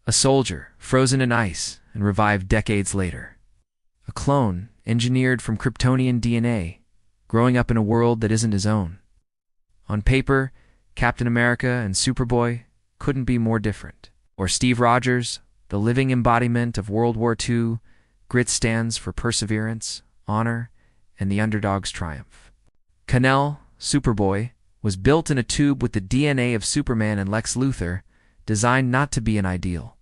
A soldier, frozen in ice and revived decades later. A clone, engineered from Kryptonian DNA, growing up in a world that isn't his own. On paper, Captain America and Superboy couldn't be more different. Or Steve Rogers, the living embodiment of World War II, grit stands for perseverance, honor, and the underdog's triumph. Kal-El, Superboy, was built in a tube with the DNA of Superman and Lex Luthor, designed not to be an ideal,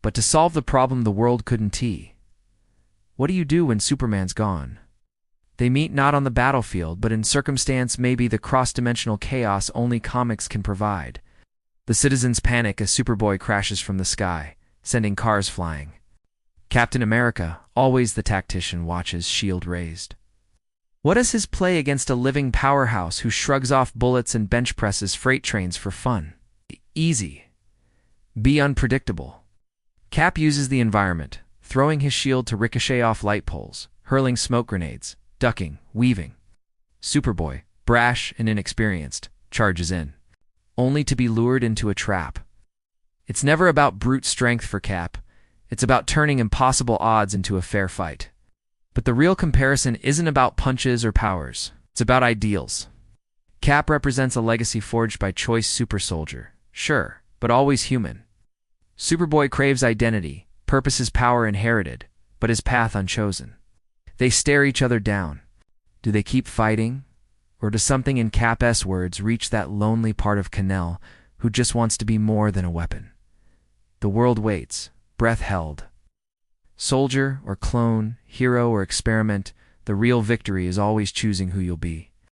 but to solve the problem the world couldn't. What do you do when Superman's gone? They meet not on the battlefield, but in circumstance maybe the cross-dimensional chaos only comics can provide. The citizens panic as Superboy crashes from the sky, sending cars flying. Captain America, always the tactician, watches, shield raised. What is his play against a living powerhouse who shrugs off bullets and bench presses freight trains for fun? Easy. Be unpredictable. Cap uses the environment, throwing his shield to ricochet off light poles, hurling smoke grenades, ducking, weaving. Superboy, brash and inexperienced, charges in, only to be lured into a trap. It's never about brute strength for Cap. It's about turning impossible odds into a fair fight. But the real comparison isn't about punches or powers. It's about ideals. Cap represents a legacy forged by choice super soldier, sure, but always human. Superboy craves identity, purposes power inherited, but his path unchosen. They stare each other down. Do they keep fighting? Or does something in Cap's words reach that lonely part of Kal-El who just wants to be more than a weapon? The world waits, breath held. Soldier or clone, hero or experiment, the real victory is always choosing who you'll be.